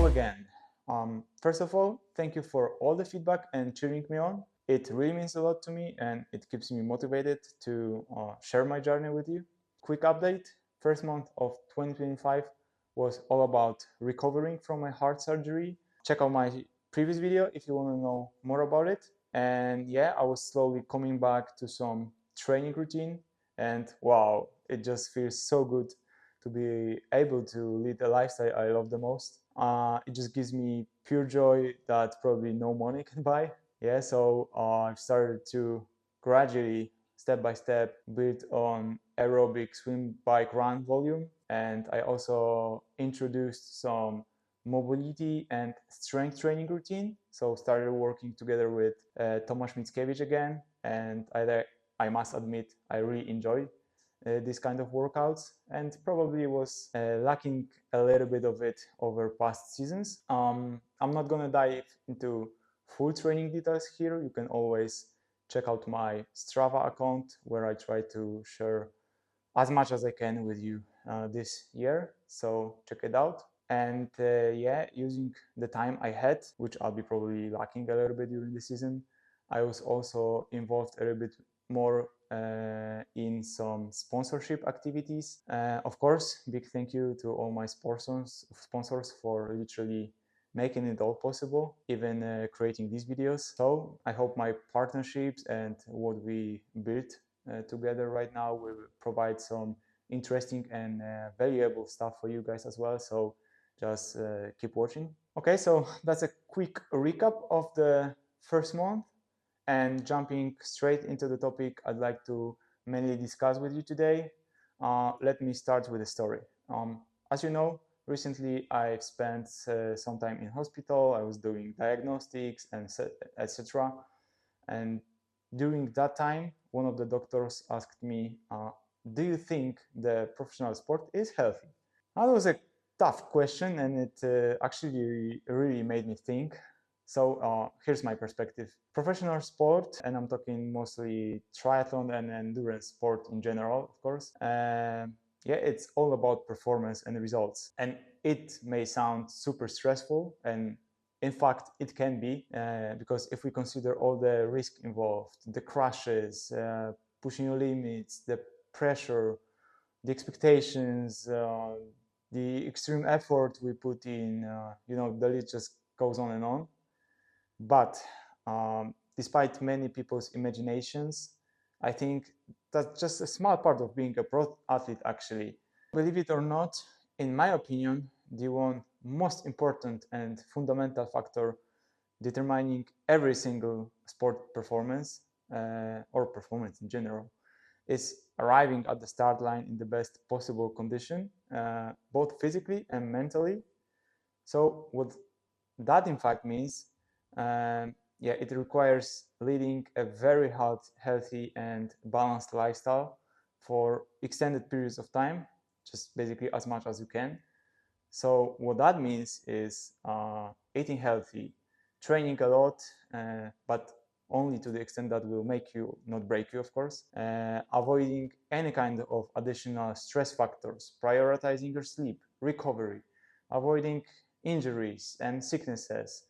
again. First of all, thank you for all the feedback and cheering me on. It really means a lot to me and it keeps me motivated to share my journey with you. Quick update, first month of 2025 was all about recovering from my heart surgery. Check out my previous video if you want to know more about it. And yeah, I was slowly coming back to some training routine, and wow, it just feels so good to be able to lead a lifestyle I love the most. It just gives me pure joy that probably no money can buy. Yeah, so I've started to gradually, step by step, build on aerobic swim, bike, run volume, and I also introduced some mobility and strength training routine. So started working together with Tomasz Mickiewicz again, and I must admit I really enjoy this kind of workouts, and probably was lacking a little bit of it over past seasons. I'm not gonna dive into full training details here. You can always check out my Strava account where I try to share as much as I can with you this year, so check it out. And yeah, using the time I had, which I'll be probably lacking a little bit during the season, I was also involved a little bit more in some sponsorship activities. Of course, big thank you to all my sponsors for literally making it all possible, even creating these videos. So I hope my partnerships and what we built together right now will provide some interesting and valuable stuff for you guys as well. So just keep watching. Okay, so that's a quick recap of the first month, and jumping straight into the topic I'd like to mainly discuss with you today. Let me start with a story. As you know, recently I've spent some time in hospital. I was doing diagnostics and etc. And during that time, one of the doctors asked me, do you think the professional sport is healthy? That was a tough question, and it actually really made me think. So here's my perspective. Professional sport, and I'm talking mostly triathlon and endurance sport in general, of course. Yeah, it's all about performance and results. And it may sound super stressful, and in fact, it can be, because if we consider all the risk involved, the crashes, pushing your limits, the pressure, the expectations, the extreme effort we put in, the list just goes on and on. But despite many people's imaginations, I think that's just a small part of being a pro athlete, actually. Believe it or not, in my opinion, the one most important and fundamental factor determining every single sport performance, or performance in general, is arriving at the start line in the best possible condition, both physically and mentally. So what that in fact means, yeah, it requires leading a very healthy and balanced lifestyle for extended periods of time, just basically as much as you can. So what that means is eating healthy, training a lot, but only to the extent that will make you, not break you, of course, avoiding any kind of additional stress factors, prioritizing your sleep, recovery, avoiding injuries and sicknesses,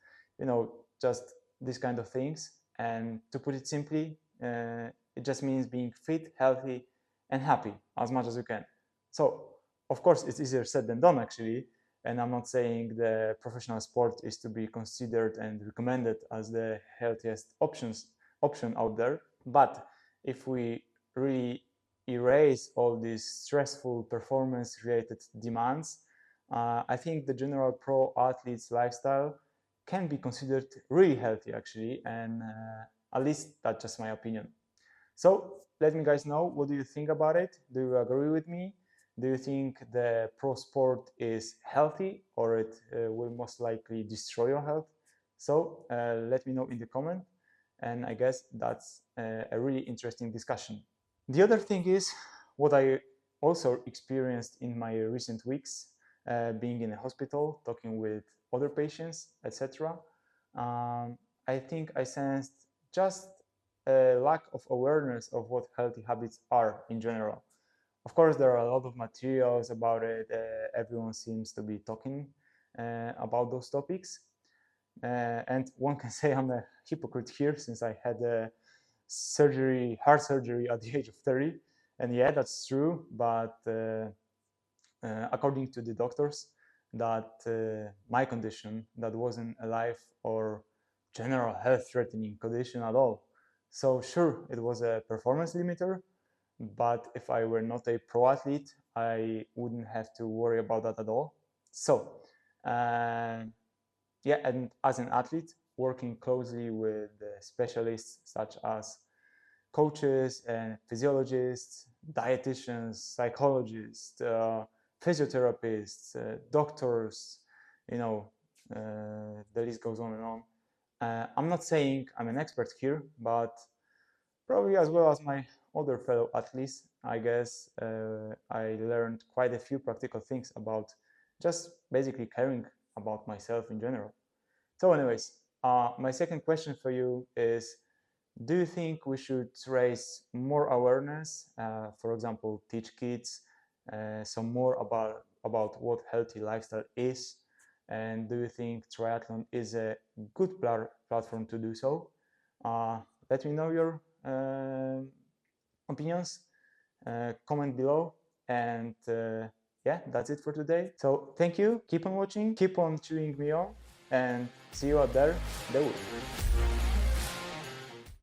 just these kind of things. And to put it simply, it just means being fit, healthy, and happy as much as you can. So, of course, it's easier said than done, actually. And I'm not saying the professional sport is to be considered and recommended as the healthiest option out there. But if we really erase all these stressful performance-related demands, I think the general pro athlete's lifestyle can be considered really healthy, actually, and at least that's just my opinion. So let me guys know, what do you think about it? Do you agree with me? Do you think the pro sport is healthy, or it will most likely destroy your health? So let me know in the comment, and I guess that's a really interesting discussion. The other thing is what I also experienced in my recent weeks, being in a hospital, talking with other patients, etc. I think I sensed just a lack of awareness of what healthy habits are in general. Of course, there are a lot of materials about it. Everyone seems to be talking about those topics. And one can say I'm a hypocrite here, since I had a heart surgery at the age of 30. And yeah, that's true, but according to the doctors, that my condition, that wasn't a life or general health threatening condition at all. So sure, it was a performance limiter, but if I were not a pro athlete, I wouldn't have to worry about that at all. So yeah, and as an athlete, working closely with specialists such as coaches and physiologists, dietitians, psychologists, physiotherapists, doctors, the list goes on and on. I'm not saying I'm an expert here, but probably as well as my other fellow athletes, I guess I learned quite a few practical things about just basically caring about myself in general. So anyways, my second question for you is, do you think we should raise more awareness, for example, teach kids some more about what healthy lifestyle is? And do you think triathlon is a good platform to do so? Let me know your opinions, comment below, and yeah, that's it for today. So thank you, keep on watching, keep on cheering me on, and see you out there in the world.